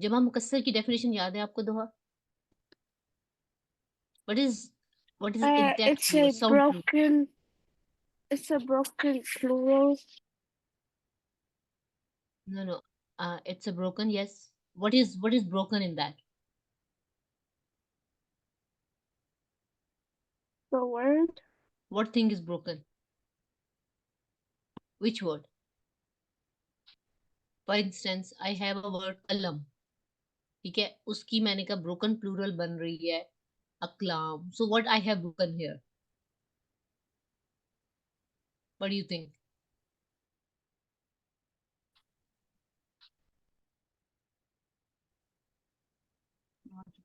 जमा मुकस्सर की डेफिनेशन याद है आपको दोहा? What is exact It's plural? a Sound plural. broken plural. No. It's a broken. Yes. What is broken in that? The word. What thing is broken? Which word? For instance, I have a word kalam. ठीक है, उसकी मैंने कहा broken plural बन रही है aklam. So what I have broken here? What do you think?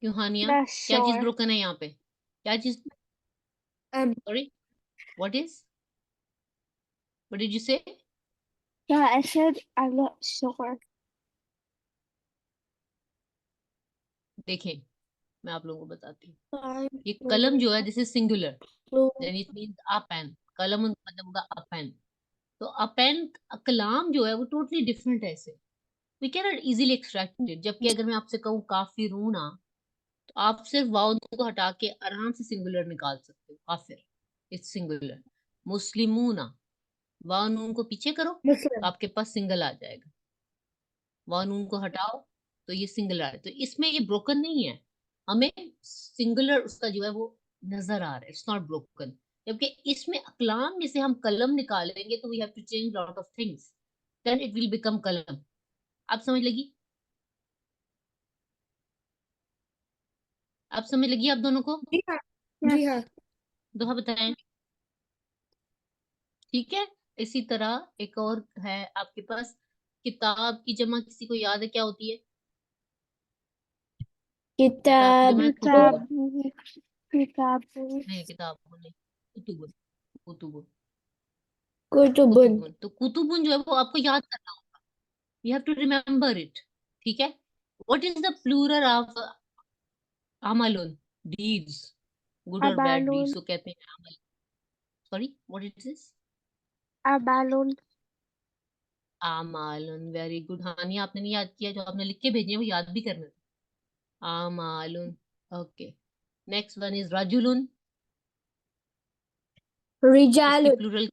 क्यों हानिया? Not क्या चीज sure. broken है यहाँ पे? क्या चीज? Sorry. What is? What did you say? Yeah, I said I'm not sure. देखें, मैं आप लोगों को बताती हूँ. I'm ये कलम जो है this is singular, blue. Then it means a pen. कलम मतलब होगा अ पेन. तो अ पेन कलाम जो है वो टोटली डिफरेंट है इससे. We can not easily extract it. जबकि अगर मैं आपसे कहूँ काफिरूना, तो आप सिर्फ वाव को हटा के आराम से सिंगुलर निकाल सकते हो. काफिर इट्स सिंगुलर. मुस्लिमूना, वाव नून को पीछे करो तो Muslim. आपके पास सिंगल आ जाएगा. वाव नून को हटाओ तो ये सिंगल आ रहा है. तो इसमें ये ब्रोकन नहीं है, हमें सिंगुलर उसका जो है वो नजर आ रहा है. It's not broken. जबकि इसमें अकलाम में से हम कलम निकालेंगे तो we have to change lot of things, then it will become कलम. आप समझ लगी? आप समझ लगी आप दोनों को? जी हाँ. जी हाँ. दोहा बताएं. ठीक है. इसी तरह एक और है आपके पास. किताब की जमा किसी को याद है क्या होती है? किताब की किताब. जमा कुतुब. किताब. नहीं, किताब नहीं, कुतुब. कुतुब. कुतुबुन. कुतुबुन. तो कुतुबुन जो है वो आपको याद करना होगा. You have to remember it. ठीक है. What is the plural of अमलुन? डीड्स. गुड और बैड अबालून. डीड्स को कहते हैं अमल. Sorry, what it is? अबालून. आमालुन. वेरी गुड हानिया, आपने नहीं याद किया. जो आपने लिख के भेजे हैं वो याद भी करना था. आमालुन. ओके. नेक्स्ट वन इज रजुलुन. इसकी रिजालुन. प्लूरल.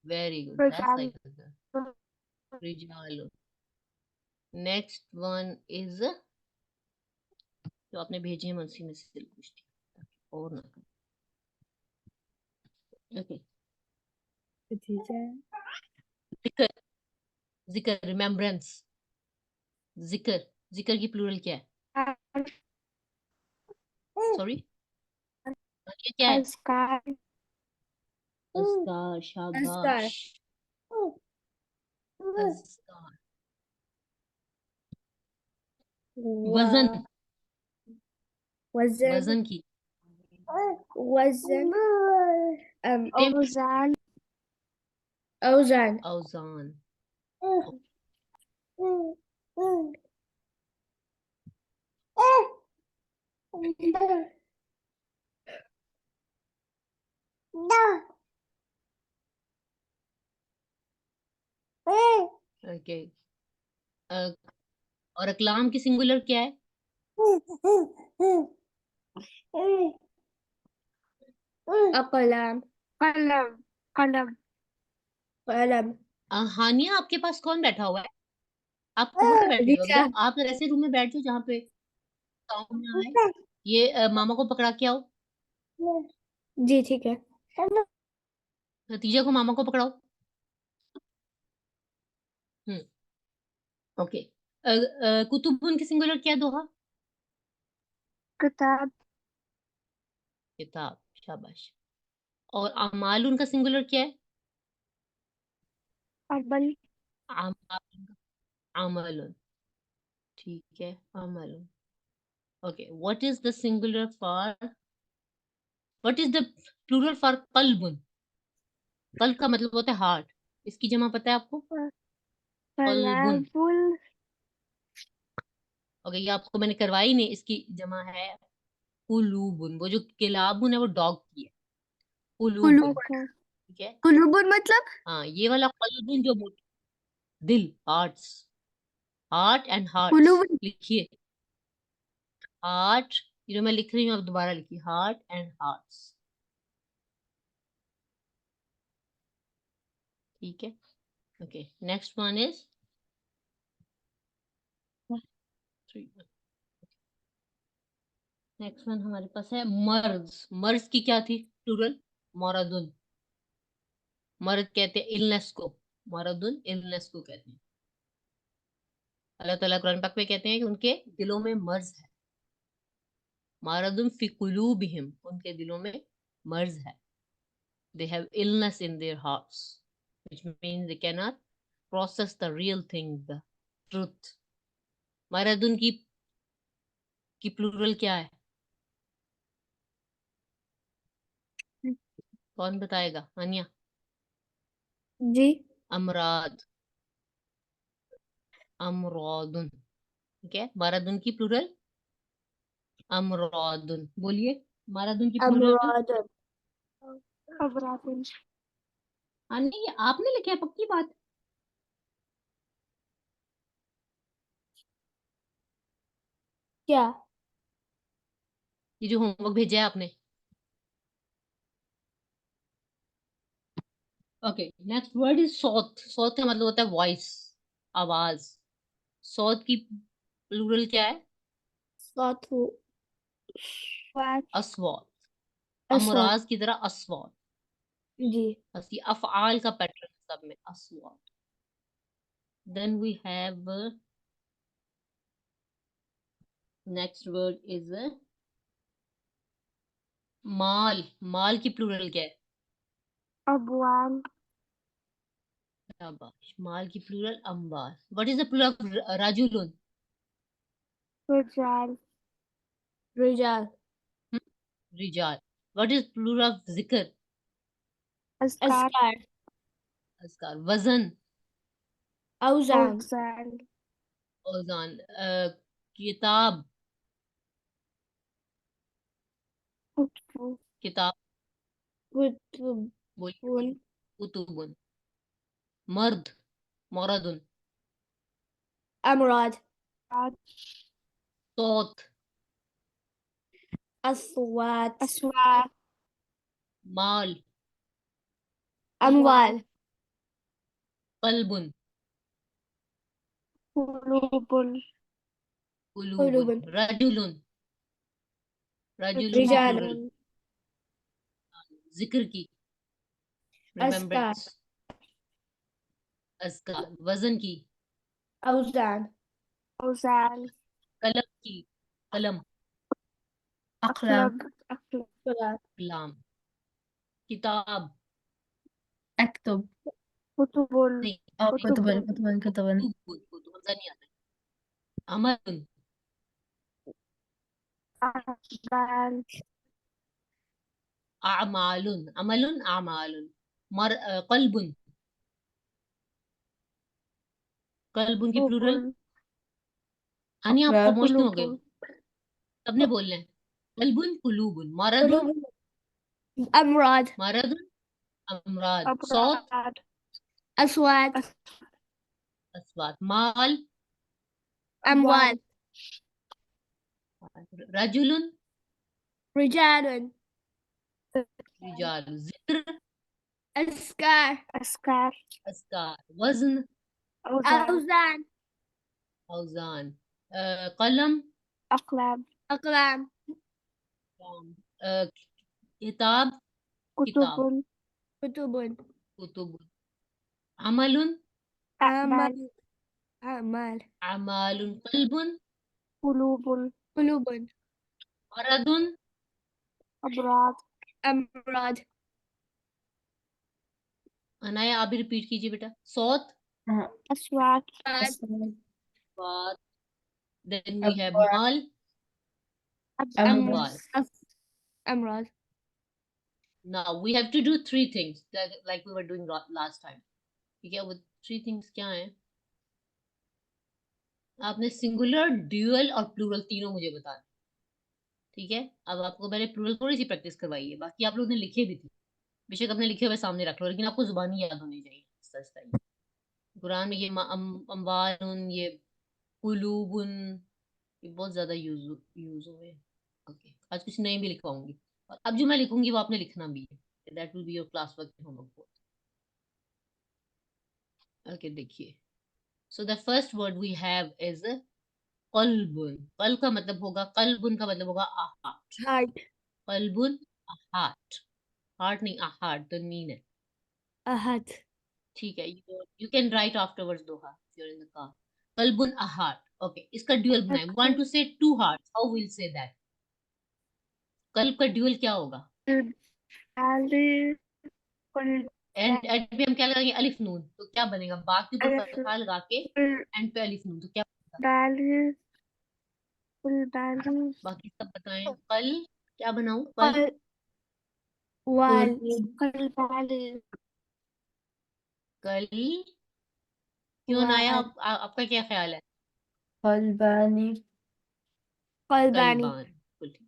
वेरी गुड, दैट्स रिजालुन. लाइक रिजालुन. नेक्स्ट वन इज जो आपने भेजे हैं मुंशी में से पूछती और ना. ओके. ठीक है. जिक्र. जिक्र, रिमेम्बरेंस. जिक्र. जिक्र की प्लूरल क्या है? सॉरी, ये क्या है? अस्कार. अस्कार. अस्कार. शाबाश. अस्कार. वजन. वजन. वजन की. वजन. सेम. औजान. औजान. औजान. ओके. और अकलाम की सिंगुलर क्या है? कलम. कलम. कलम. कलम. हानिया, आपके पास कौन बैठा हुआ है? आप कहाँ पे बैठे हो अभी? रिचा. आप ऐसे रूम में बैठ जाओ जहाँ पे साउंड ना आए. ये मामा को पकड़ा के आओ. जी ठीक है. नतीजा को मामा को पकड़ाओ. हम्म. ओके. कुतुबुन की सिंगुलर क्या है दोहा? किताब. किताब. शाबाश. और अमालुन का सिंगुलर क्या है? अबल. अमालुन. अमलुन. ठीक है, अमलुन. Okay. What is the singular for, what is the plural for कल्बुन? कल्ब का मतलब होता है हार्ट. इसकी जमा पता है आपको? कल्बुन. कलाबुल. ओके, ये आपको मैंने करवाई नहीं. इसकी जमा है कुलूबुन. वो जो किलाबुन है वो डॉग की है. कुलूबुन. कुलुबुन. ठीक है. कुलुबुन मतलब. हाँ, ये वाला कल्बुन जो दिल, hearts, heart and Kullu hearts लिखिए। हार्ट, ये जो मैं लिख रही हूँ आप दोबारा लिखिए, हार्ट एंड हार्ट्स। ठीक है, okay. Next one is next one हमारे पास है मर्ज। मर्ज की क्या थी प्लूरल? मरदुन। मर्द कहते हैं इलनेस को, मरदुन इलनेस को कहते हैं। अल्लाह ताला कुरान पाक में कहते हैं कि उनके दिलों में मर्ज है। मरदुन फी कुलूबिहिम, उनके दिलों में मर्ज है। They have illness in their hearts, which means they cannot process the real thing, the truth. मरदुन की प्लूरल क्या है? कौन बताएगा? अनिया। जी। अमराद, अमरादुन। ठीक है, मरदुन की प्लूरल अमरादुन। बोलिए, मरदुन की प्लूरल। अमरादन। अमरादन। हाँ नहीं, ये आपने लिखा है पक्की बात। क्या? ये जो होमवर्क भेजा है आपने। ओके, नेक्स्ट वर्ड इज सौत। सौत का मतलब होता है वॉइस, आवाज। सौत की प्लूरल क्या है? साथू। अस्वात। असवात। अमराज की तरह अस्वात। जी। बस ये अफआल का पैटर्न सब में अस्वात। Then we have next word is माल। माल की प्लूरल क्या है? अबवाल। शाबाश, माल की प्लूरल अम्बाल। What is the plural of राजुलुन? रिजाल। रिजाल। Rijal. What is plural of जिक्र? अस्कार। अस्कार। अस्कार। वजन, औजान। औजान। औजान। किताब, कुतुब। किताब। कुतुब। बोलिए बोलिए। कुतुबुन। मर्द, मरदुन। अमराद। सौत, अस्वात। अस्वात। माल, अमवाल। कल्बुन, कुलुबुल। कुलूबुन। कुलुबुन। रजुलुन, रजुलुन की रिजाल। प्लूरल जिक्र की, अस्कार। रिमेम्बरेंस। अस्कार। वजन की, औजान। औजान। कलम की, कलम, अकलम। अकलम। कलाम। किताब, अक्तुब। कुतुबुल। नहीं कुतुबुल। कुतुबुन, कुतुब हमजा नहीं आता। अमल, अकबाल। अमालुन, अमलुन, अमालुन। कल्बुन, कल्बुन की प्लूरल। कुलुबुल। यानी आप खामोश क्यों हो गए? कुलुबुल। सबने बोलना है। कल्बुन, कुलूबुन। मरदुन, कुलुबुल। अमराद। मरदुन, अमराद। सौत, अबराद। अस्वात। अस्वात। माल, अमवाल। रजुलुन, रिजाल। रिजाल। जिक्र, अस्कार। अस्कार। अस्कार। वजन, औजान। औजान। कलम, अकलाम। अकलाम। किताब, किताब। कुतुबुल। कुतुबुन। कुतुब। अमलुन, अमाल। अमाल। अमालुन। कल्बुन, कुलुबुल। कुलुबुन। मरदुन। अबराद। अमराद। अनाया आप भी रिपीट कीजिए बेटा। सौत, अस्वात। अस्वात। बात। देन वी हैव माल, अमवाल। अमराद। Now we have to do three things that like we were doing last time. ठीक है, वो थ्री थिंग्स क्या हैं? आपने सिंगुलर, ड्यूअल और प्लूरल तीनों मुझे बताना। ठीक है, अब आपको मैंने प्लूरल थोड़ी सी प्रैक्टिस करवाई है, बाकी आप लोगों ने लिखे भी थी। बेशक अपने लिखे हुए सामने रख लो, लेकिन आपको जुबानी याद होनी चाहिए। कुरान में ये अम्वालुन, ये कुलूबुन, ये बहुत ज्यादा यूज हुए। ओके, आज कुछ नए भी लिखवाऊंगी, और अब जो मैं लिखूंगी वो आपने लिखना भी है। That will be your class work homework. Okay, देखिए। So the first word we have is कल्बुन। कल का मतलब होगा, कल्बुन का मतलब होगा a heart। Heart. कल्बुन, a heart। हार्ट नहीं, a heart, तो नीन है। Ahad. ठीक है, यू कैन राइट आफ्टरवर्ड्स दोहा if you are in the car. कल्बुन, a heart। ओके, इसका ड्यूअल बनाए, want to say two hearts, how will say that? कल्ब का ड्यूअल क्या होगा? Alif. एंड एंड पे हम क्या लगाएंगे? अलिफ नून, तो क्या बनेगा? बा के ऊपर फतहा लगा के एंड पे अलिफ नून, तो क्या बनेगा? Balif. Balif. बाकी सब बताएं। कल, क्या बनाऊं? कल, Wal. Wal. Balif. कल क्यों ना आया? Wal. आपका क्या ख्याल है? कल्बानी। Qalbani. कलबान, बिल्कुल ठीक।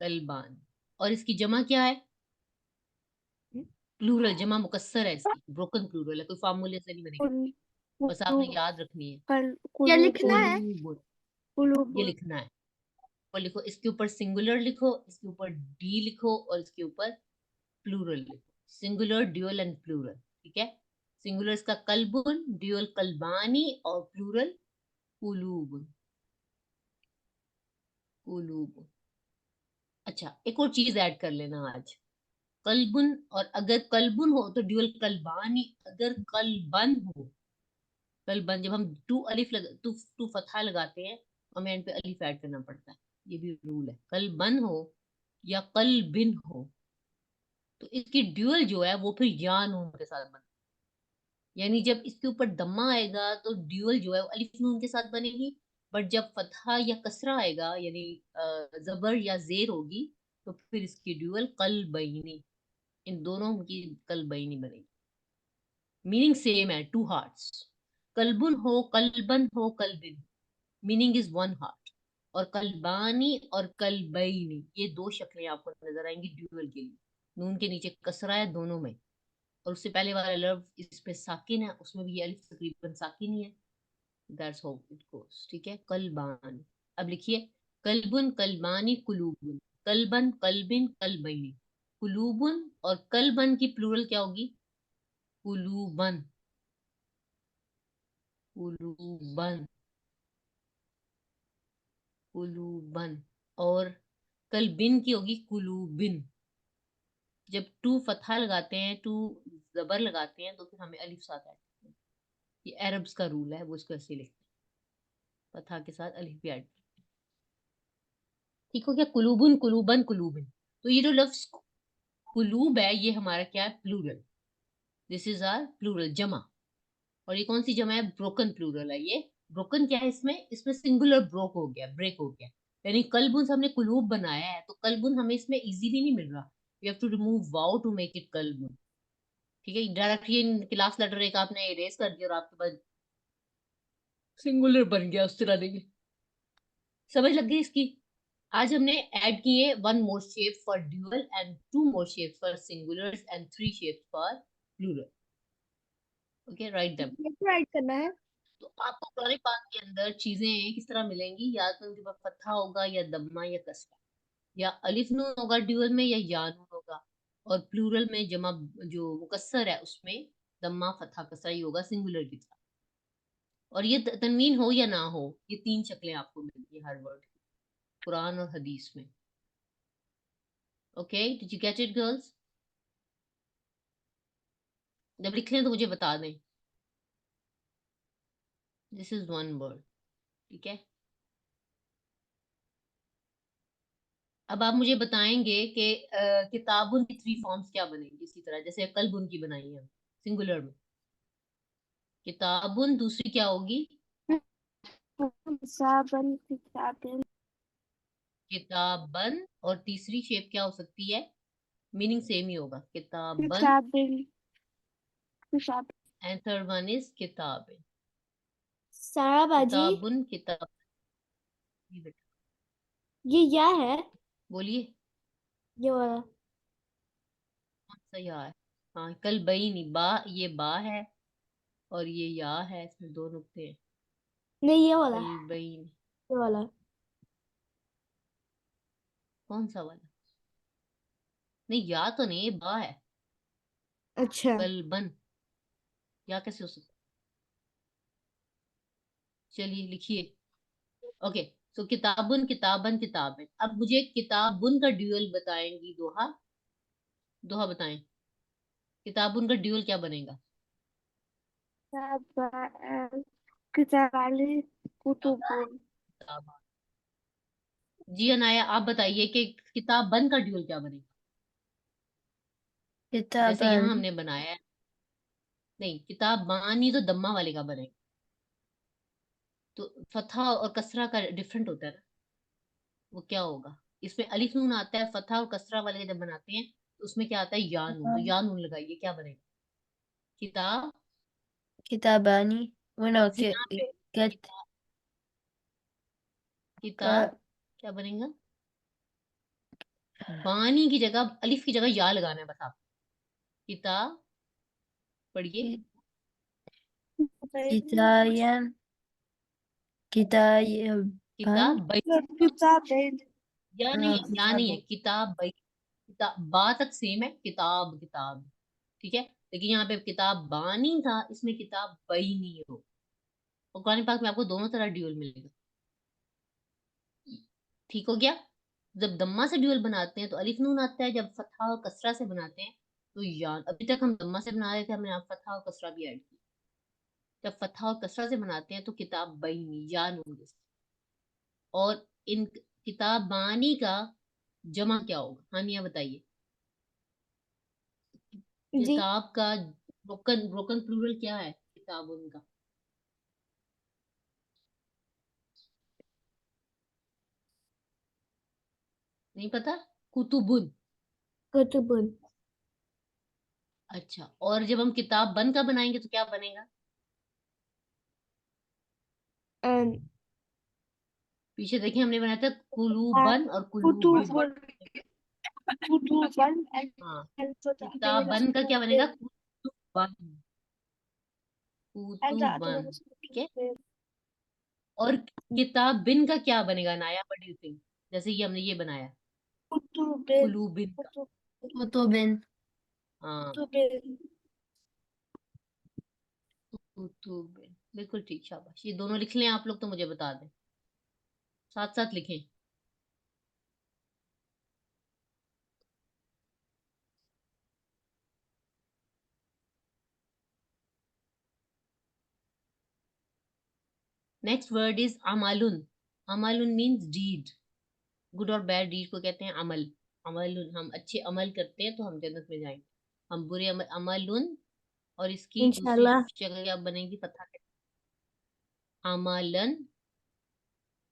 कलबान। और इसकी जमा क्या है? प्लूरल, जमा मुकस्सर है इसकी, ब्रोकन प्लूरल है, कोई फार्मूले से नहीं बनेगी, Kul. बस आपने याद रखनी है। क्या लिखना है? कुलूब, ये Kulubun. लिखना है। और लिखो, इसके ऊपर सिंगुलर लिखो, इसके ऊपर डी लिखो, और इसके ऊपर प्लूरल लिखो। सिंगुलर, ड्यूअल एंड प्लूरल, ठीक है। सिंगुलर इसका कल्बुन, ड्यूअल कल्बानी, और प्लूरल कुलूबुन। कुलूबुन। अच्छा, एक और चीज ऐड कर लेना आज। कल्बुन, और अगर कल्बुन हो तो ड्यूअल कल्बानी, अगर कल्बन हो, कल्बन, जब हम टू टू फतहा लगाते हैं, हमें एंड पे अलिफ ऐड करना पड़ता है, ये भी रूल है। कल्बन हो या कल्बिन हो, तो इसकी ड्यूअल जो है वो फिर या नून के साथ बनती है। यानी जब इसके ऊपर दम्मा आएगा तो ड्यूअल जो है वो अलिफ नून के साथ बनेगी। बट जब फतहा या कसरा आएगा, यानी जबर या जेर होगी, तो फिर इसकी ड्यूअल कल्बैनी, इन दोनों की कल्बैनी बनेगी। मीनिंग सेम है, टू हार्ट्स। कल्बुन हो, कल्बन हो, कल्बिन, मीनिंग इज वन हार्ट। और कल्बानी और कल्बैनी, ये दो शक्लें आपको नजर आएंगी ड्यूअल के लिए। नून के नीचे कसरा है दोनों में, और उससे पहले वाला लफ्ज इस पे साकिन है, उसमें भी ये अलिफ तकरीबन साकिन ही है। दैट्स हाउ इट गोस, ठीक है। कल्बान। अब लिखिए, कल्बुन, कल्बानी, कुलूबुन। कल्बन, कल्बिन, कल्बैनी। कुलूबुन और कल्बन की प्लूरल क्या होगी? कुलूबन। कुलूबन। कुलूबन। और कल्बिन की होगी कुलूबिन। जब टू फतहा लगाते हैं, टू जबर लगाते हैं, तो फिर हमें अलिफ साथ ऐड करते हैं। ये अरब्स का रूल है, वो इसको ऐसे लिखते हैं, फतहा के साथ अलिफ भी ऐड करते हैं। ठीक हो गया? कुलूबुन, कुलूबन, कुलूबिन। तो ये जो लफ्ज कुलूब है, ये हमारा क्या है? Plural. This is our plural, जमा। और ये कौन सी जमा है? ब्रोकन प्लूरल है ये। ब्रोकन क्या है इसमें? इसमें सिंगुलर ब्रोक हो गया, ब्रेक हो गया। यानी कलबुन हमने कुलूब बनाया है, तो कलबुन हमें इसमें इजीली नहीं मिल रहा। वी हैव टू रिमूव वाउ टू मेक इट कलबुन। ठीक है, डायरेक्टली क्लास लेटर एक आपने इरेज कर दिया और आपके पास सिंगुलर बन गया उस तरह देखिए। समझ लग गई इसकी? आज हमने ऐड किए one more shape for dual, and two more shape for singulars, and three shapes for plural. Okay, write them. कैसे राइट करना है? तो आपको कुरान पाक के अंदर चीजें किस तरह मिलेंगी? या तो उनके पास फतहा होगा, या दम्मा, या कसरा, या अलिफ नून होगा ड्यूअल में, या नून होगा। और प्लूरल में जमा, जो मुकस्सर है, उसमें दम्मा, फतहा, कसरा ही होगा सिंगुलर की तरह। और ये तनवीन हो या ना हो, ये तीन शक्लें आपको मिलती है हर वर्ड की, कुरान और हदीस में। Okay, did you get it girls? जब लिख लें तो मुझे बता दें। दिस इज वन वर्ड, ठीक है। अब आप मुझे बताएंगे कि किताबुन की थ्री फॉर्म्स क्या बनेंगी, इसी तरह जैसे कल्बुन की बनाई है सिंगुलर में। किताबुन, दूसरी क्या होगी? किताबन. किताबन. किताबन। और तीसरी शेप क्या हो सकती है? मीनिंग सेम ही होगा, किताबन। किताबन. किताब. एंड थर्ड वन इज किताबिन। सारा बाजी. किताबुन, किताब। जी बेटा, ये या है? बोलिए। ये वाला. कौन सा या है? हाँ, कल बई नहीं, बा, ये बा है। और ये या है, इसमें दो नुक्ते हैं। नहीं, ये वाला, कलबैन, ये वाला। कौन सा वाला? नहीं, या तो नहीं, ये बा है। अच्छा। कलबन, या कैसे हो सकता? चलिए लिखिए। ओके, सो किताबुन किताबन किताबन। अब मुझे किताबुन का ड्यूअल बताएंगी दोहा। दोहा बताएं, किताबुन का ड्यूअल क्या बनेगा? किताब वाली कुतुब। किताब। जी अनाया, आप बताइए कि किताब बन का ड्यूअल क्या बनेगा? जैसे किताबन, यहाँ हमने बनाया है। नहीं, किताब बानी तो दम्मा वाले का बनेगा। तो फतहा और कसरा का डिफरेंट होता है ना, वो क्या होगा? इसमें अलिफ नून आता है, फतहा और कसरा वाले जब बनाते हैं तो उसमें क्या आता है? या नून। तो या नून लगाइए, क्या बनेगा? किताब। किताबानी, bueno, जैसे यहाँ पे get, किताब, किताब का, क्या बनेगा? बानी की जगह, अलिफ की जगह या लगाना है बस आप। किताब, पढ़िए। कितायन, कितायबन, किताब बई, किताब या नहीं हाँ, है, या नहीं है, किताबन, किताब बई। किताब बा तक सेम है, किताब किताब, ठीक है। लेकिन यहाँ पे किताब बानी था, इसमें किताब बई नहीं हो। और कुरान पाक में आपको दोनों तरह ड्यूअल मिलेगा। ठीक हो गया? जब दम्मा से ड्यूअल बनाते हैं तो अलिफ नून आता है, जब फतहा और कसरा से बनाते हैं तो या। अभी तक हम दम्मा से बना रहे थे, हमने आप फतहा और कसरा भी ऐड किया। जब फतहा और कसरा से बनाते हैं तो किताब बईनी, या नून के साथ। और इन किताब बानी का जमा क्या होगा? हानिया बताइए। जी। किताब का ब्रोकन ब्रोकन प्लूरल क्या है किताब उनका? नहीं पता? कुतुबुन। कुतुबुन। अच्छा, और जब हम किताब बन का बनाएंगे तो क्या बनेगा? अम, पीछे देखिए, हमने बनाया था कुलूबन और कुलूबिन। कुतुबुन। कुतुबन हाँ, किताब and बन का क्या बनेगा? कुतुबन। कुतुबन, ठीक है। और किताब बिन का क्या बनेगा नाया? What do you think? जैसे कि हमने ये बनाया कुतुबिन। कुलूबिन का। कुतुबिन, हाँ, कुतुबिन। कुतुबिन, बिल्कुल ठीक, शाबाश। ये दोनों लिख लें आप लोग तो मुझे बता दें, साथ साथ लिखें। नेक्स्ट वर्ड इज अमालुन। अमालुन मीन्स डीड। गुड और बैड डीड को कहते हैं अमल। अमलुन, हम अच्छे अमल करते हैं तो हम जन्नत में जाएंगे। हम बुरे अमल, अमलुन। और इसकी दूसरी इंशाल्लाह। जगह क्या बनेगी पता है? अमलन।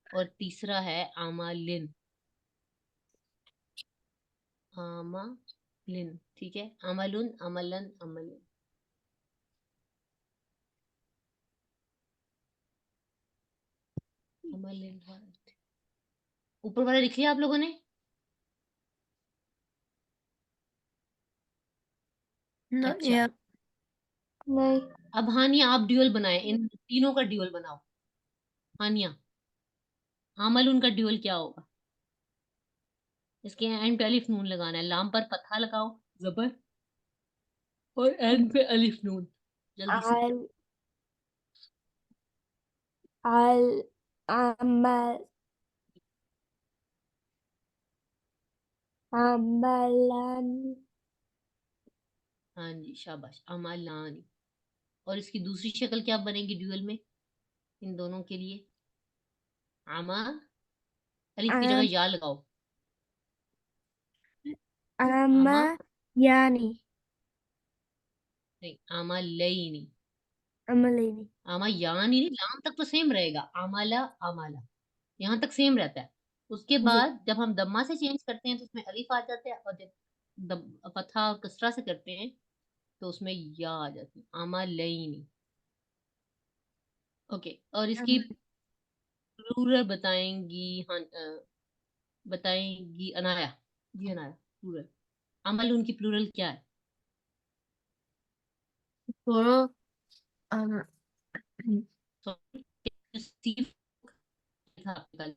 और तीसरा है अमालिन। अमालिन, ठीक है। अमलुन, अमलन, अमलिन। अमलिन, ऊपर वाला लिख लिया आप लोगों ने? not अच्छा, yet, नहीं। अब हानिया आप ड्यूअल बनाए, इन तीनों का ड्यूअल बनाओ। हानिया, अमलुन का ड्यूअल क्या होगा? इसके एंड पे अलिफ नून लगाना है, लाम पर पत्थर लगाओ, जबर, और एंड पे अलिफ नून, जल्दी से। al al amal amalan हाँ जी, शाबाश, अमलानी। और इसकी दूसरी शक्ल क्या बनेगी ड्यूअल में इन दोनों के लिए? आमा, अलिफ की जगह am या लगाओ। आमा, ama yani नहीं, आमा लई नहीं। amalini। आमा यानी नहीं, लाम तक तो सेम रहेगा, आमाला, आमाला, यहाँ तक सेम रहता है। उसके जी। बाद जब हम दम्मा से चेंज करते हैं तो उसमें अलिफ आ जाता है, और जब फतहा और कसरा से करते हैं तो उसमें या आ जाती है, आमा लई नहीं। ओके, और इसकी Am- प्लूरल बताएंगी? हाँ, बताएंगी अनाया। जी अनाया, प्लूरल, अमल उनकी प्लूरल क्या है? plural, um, सॉरी, सी था आपके कल।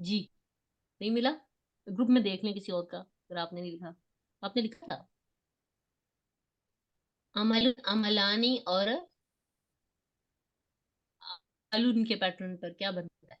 जी नहीं मिला, ग्रुप में देख लें किसी और का अगर आपने नहीं लिखा। आपने लिखा था अमल अमलानी और अलून के पैटर्न पर क्या बनता है?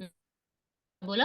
हम्म, बोला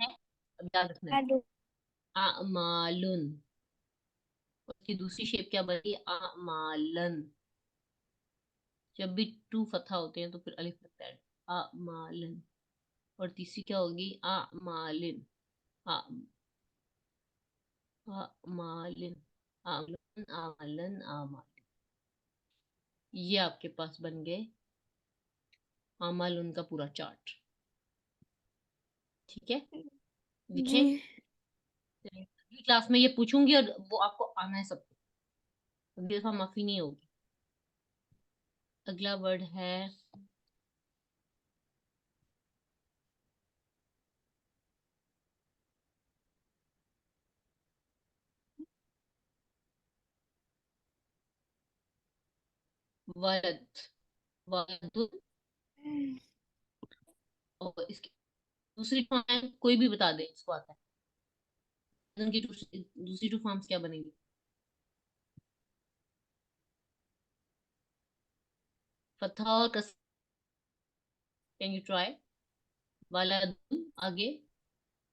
है, अब याद रखना है। अमालुन, उसकी दूसरी शेप क्या बनती है? अमालन। जब भी टू फतहा होते हैं तो फिर अलिफ लगता है, अमालन। और तीसरी क्या होगी? अमालिन। अ- अमालिन, अमलन, अमलन, अमालिन। ये आपके पास बन गए अमालुन का पूरा चार्ट। ठीक है, लिखें। जी अगली क्लास में ये पूछूंगी और वो आपको आना है सबको, अगली दफा माफी नहीं होगी। अगला वर्ड है वलद। वलदुन, और इसकी दूसरी फॉर्म है, कोई भी बता दे इसको आता है। उनकी दूसरी टू फॉर्म्स क्या बनेगी? फतहा और कस। Can you try? वलदुन आगे।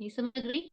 नहीं समझ रही?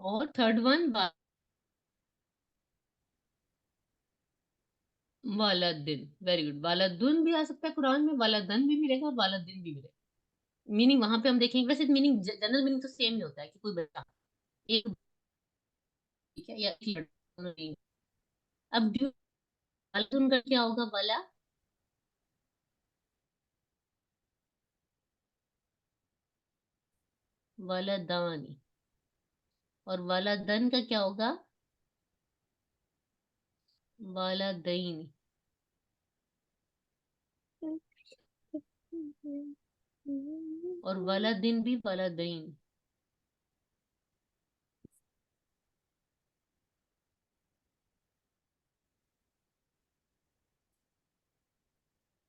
और थर्ड वन वालदिन। वेरी गुड, वालदुन भी आ सकता है कुरान में, वालदन भी मिलेगा और वालदिन भी मिलेगा। मीनिंग वहां पे हम देखेंगे, वैसे मीनिंग जनरल मीनिंग तो सेम ही होता है कि कोई बच्चा एक, ठीक है, या एक लड़का, दोनों नहीं। अब जो वालदुन का क्या होगा? वाला, वालदानी। और वालदन का क्या होगा? वालदैन। और वालदिन भी वालदैन।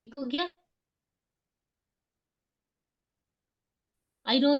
ठीक हो गया? आई नो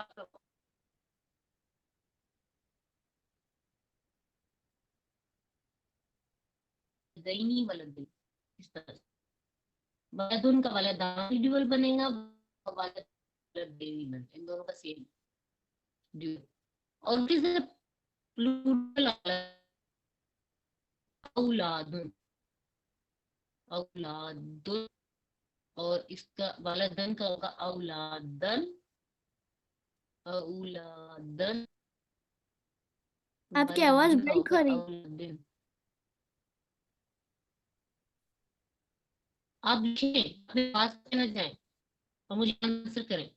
बाद दैनी वालदैन, इस तरह से। वालदुन का वालदान ड्यूअल बनेगा, वालदैन बनेगा, इन दोनों का सेम ड्यूअल। और किसी प्लूरल औलादुन, औलादुन। और इसका वालदन का होगा औलादन, औलादन। आपकी आवाज वालदिन का ब्रेक होगा हो रही औलादिन। आप लिखें, अपने पास में न जाएं और मुझे आंसर करें।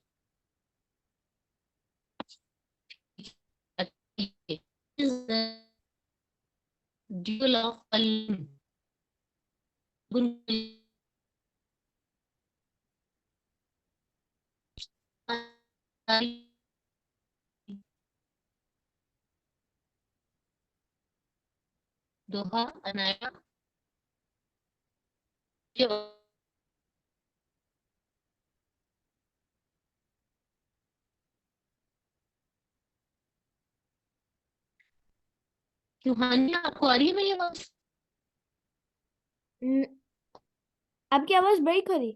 ड्यूल ऑफ दोहा अनाया। क्यों हानिया, आपको आ रही है मेरी आवाज? न- आपकी आवाज ब्रेक हो रही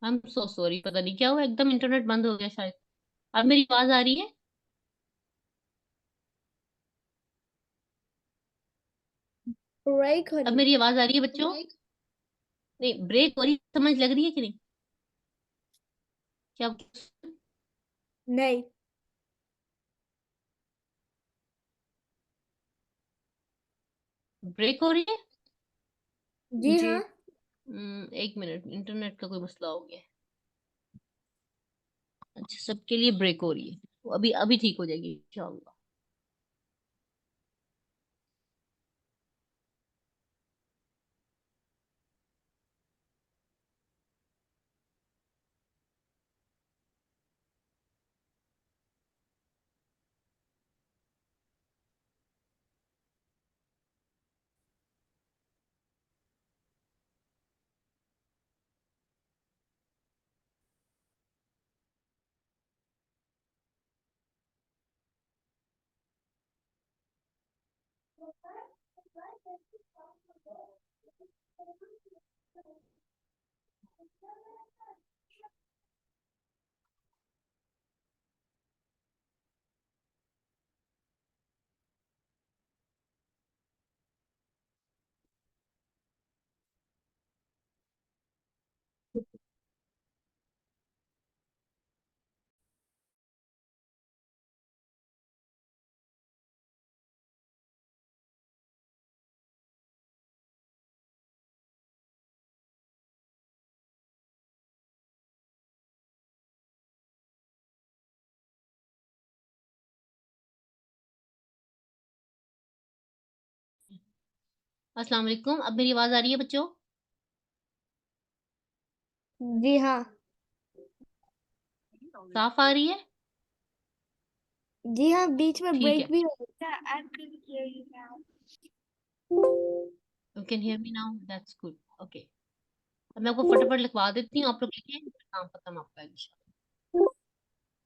आई एम सो सॉरी, पता नहीं क्या हुआ, एकदम इंटरनेट बंद हो गया शायद। अब मेरी आवाज आ रही है? ब्रेक हो अब रही। मेरी आवाज आ रही है बच्चों? नहीं, ब्रेक हो रही समझ लग रही है कि नहीं? क्या नहीं। ब्रेक हो रही है? जी हाँ। एक मिनट, इंटरनेट का कोई मसला हो गया है। अच्छा, सबके लिए ब्रेक हो रही है, तो अभी अभी ठीक हो जाएगी इंशाल्लाह। अस्सलाम वालेकुम, अब मेरी आवाज आ रही है बच्चों? जी हाँ। साफ आ रही है? जी हाँ, बीच में ठीक ब्रेक है। भी हो रही है। I can hear you now. You can hear me now, that's good. Okay, अब मैं आपको फटाफट लिखवा देती हूँ, आप लोग लिखिए, काम खत्म आपका इंशाल्लाह।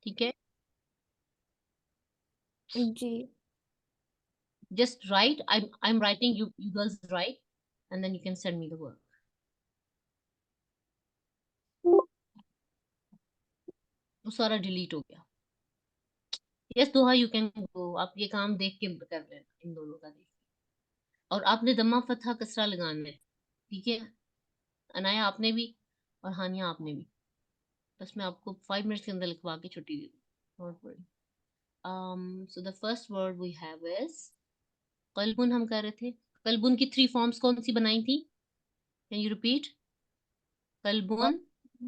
ठीक है, जी। just write. I'm writing, you girls write, and then you can send me the work. वो सारा डिलीट हो गया। Yes Doha, you can go, आप ये काम देख के कर लेना, इन दोनों का देख के। और आपने दम्मा फतहा कसरा लगाना है, ठीक है? अनाया आपने भी, और हानिया आपने भी। बस मैं आपको 5 मिनट के अंदर लिखवा के छुट्टी दे दूँ, don't worry. So the first word we have is कलबुन। हम कर रहे थे कलबुन की 3 फॉर्म्स कौन सी बनाई थी? Can you repeat? कलबुन, दूसरी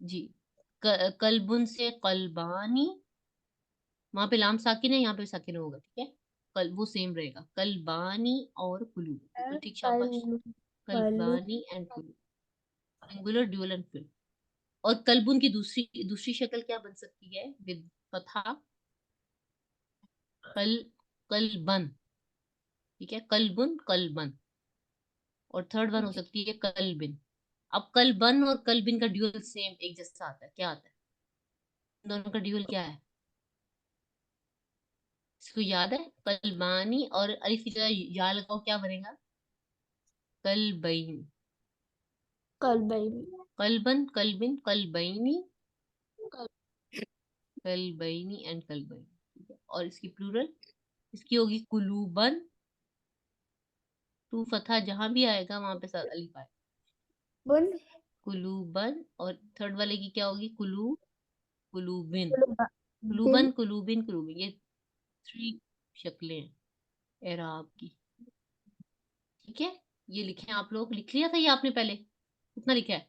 जी, कलबुन से कलबानी, वहां पे लाम साकिन है, यहाँ पे साकिन होगा, ठीक है? कल वो सेम रहेगा, कलबानी और कुलू, बिल्कुल ठीक, शाबाश। कल कलू कलबानी एंड कुलू, सिंगुलर, ड्यूअल एंड प्लूरल। और कलबुन की दूसरी दूसरी शक्ल क्या बन सकती है विद फतहा? कल कलबन, ठीक है? कलबुन कलबन। और थर्ड वन हो सकती है कलबिन। अब कलबन और कलबिन का ड्यूअल सेम एक जैसा आता है, क्या आता है? इन दोनों का ड्यूअल क्या है? इसको याद है? कलबानी और अलिफ की जगह या लगाओ, क्या बनेगा? कलबैन। कलबैनी। कलबन, कलबिन, कलबैनी, कलबैनी एंड कलबैन, ठीक है? और इसकी प्लूरल, इसकी होगी कुलूबन। टू फतहा जहां भी आएगा वहां पे साथ अलिफ आएगा, बुन कुलूबन। और थर्ड वाले की क्या होगी? कुलू, कुलूबिन। बिन कुलूबन, कुलूबिन, कुलूबिन, ये 3 शक्लें हैं एराब की, ठीक है? ये लिखे, आप लोग लिख लिया था ये आपने पहले? कितना लिखा है?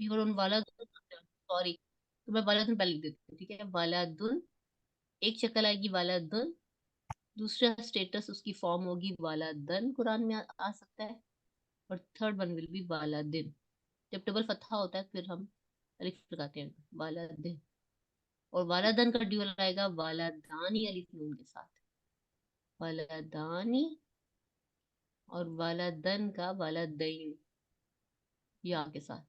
प्योर उन वाला, सॉरी, तो मैं वाला धुन पहले लिख देती हूँ, ठीक है? वाला धुन, एक शक्ल आएगी वाला धुन, दूसरा स्टेटस उसकी फॉर्म होगी वाला दन, कुरान में आ सकता है। और थर्ड वन विल बी वाला दिन। जब डबल फतहा होता है फिर हम अलिफ लगाते हैं, वाला दिन। और वाला दन का ड्यूअल आएगा वाला दानी अलिफ नून के साथ, वाला दानी। और वाला दन का वाला दईन या के साथ,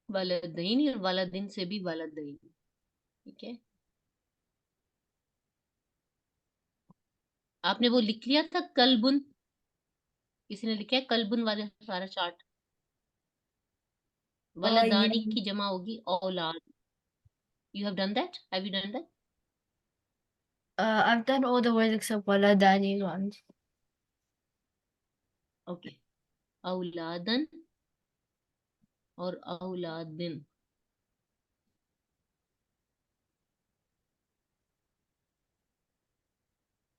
वाला दईन। और वाला दिन से भी वाला दईन, ठीक है? आपने वो लिख लिया था कलबुन? किसी ने लिखा है कलबुन वाला सारा चार्ट? वलदानी Yeah. की जमा होगी औलाद. You have done that? Have you done that? I've done all the words except waladani ones. Okay. औलादन और औलादिन.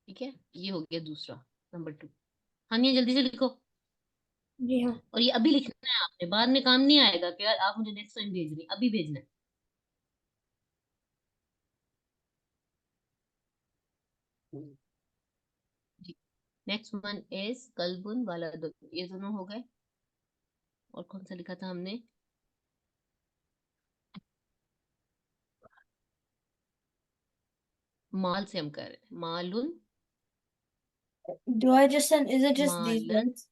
ठीक है, ये हो गया दूसरा, नंबर 2. हानिया जल्दी से लिखो. जी हाँ. और ये अभी लिखना है आपने, बाद में काम नहीं आएगा कि यार आप मुझे नेक्स्ट टाइम भेज रही, अभी भेजना है. जी. नेक्स्ट वन इज कलबुन वाला. ये दोनों हो गए. और कौन सा लिखा था हमने? माल से हम कर रहे हैं. मालुन, Do I just send, is it just these मालन. ones?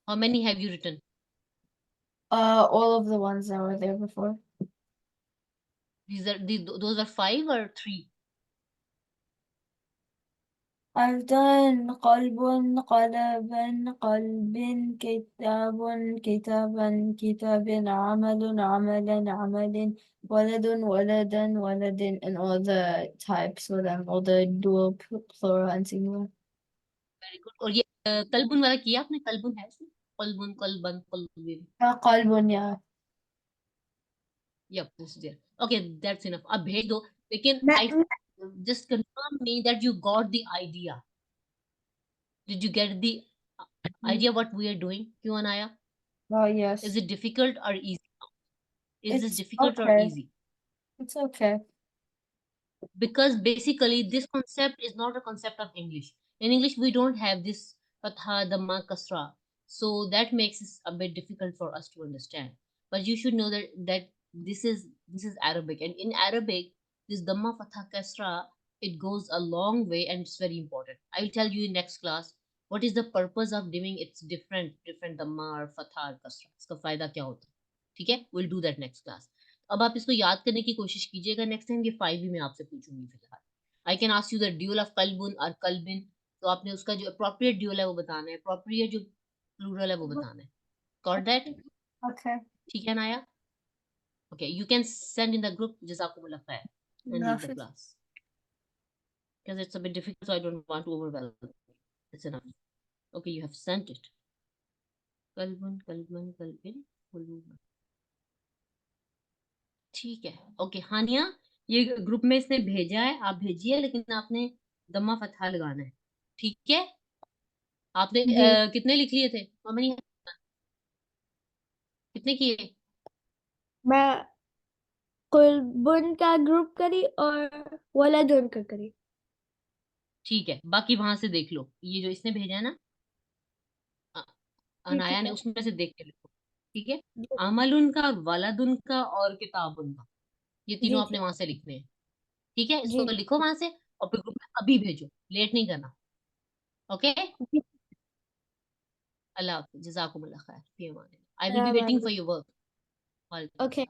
How many have you written? All of the ones that were there before. Those are 5 or 3? I've done qalbun, qalaban, qalbin, kitabun, kitaban, kitabin, amalun, amalan, amalin, waladun, waladan, waladin, and all the types with them, all the dual, plural, and singular. Very good. और ये कलबुन वाला किया आपने? कलबुन है इसमें? कलबुन, कलबन, कलबिन. Qalbun, yeah. Yep, this is there. Okay, that's enough. अब भेज दो. लेकिन मैं I just confirm me that you got the idea. Did you get the idea what we are doing? क्यों Anaya? Oh, Is yes. it difficult or easy? Is this It's difficult or okay. easy? It's okay. Because basically this concept is not a concept of English. In English, we don't have this fatha, dhamma, kasra. So that makes it a bit difficult for us to understand. But you should know that this is Arabic, and in Arabic, this dhamma, fatha, kasra, it goes a long way and it's very important. I will tell you in next class what is the purpose of doing it's different dhamma or fatha or kasra. इसका फायदा क्या होता है? ठीक है? We'll do that next class. अब आप इसको याद करने की कोशिश कीजिएगा. नेक्स्ट टाइम ये 5 भी मैं आपसे पूछूंगी फिलहाल. I can ask you the dual of कलबुन और कलबिन. तो आपने उसका जो अप्रोप्रिएट ड्यूल है वो बताना है, अप्रोप्रिएट जो प्लूरल है वो बताना है. Got that? Okay. ठीक है नाया? Okay, you can send in the group जज़ाकुमुल्लाह खैर and leave the Nafis. class because it's a bit difficult, so I don't want to overwhelm. It's enough. Okay, you have sent it. कलबुन, कलबन, कलबिन, कुलूबन. ठीक है. Okay हानिया, ये group में इसने भेजा है, आप भेजिए, लेकिन आपने दम्मा फतहा लगाना है. ठीक है? आपने जी कितने लिख लिए थे मम्मी? कितने किए? मैं कुलबुन का ग्रुप करी और वलादुन का करी. ठीक है, बाकी वहां से देख लो. ये जो इसने भेजा है ना, अ- जी अनाया ठीक ने, है. उसमें से देख के लिखो. ठीक है? जी अमलुन का, वलदुन का और किताबुन का, ये तीनों जी आपने वहां से लिखने हैं. ठीक है, जी इसको लिखो वहां से और फिर ग्रुप में अभी भेजो, लेट नहीं करना. ओके. जी. अल्लाह हाफिज़, जज़ाकुमुल्लाह खैर, फी अमान अल्लाह. I will be waiting for your work. Okay.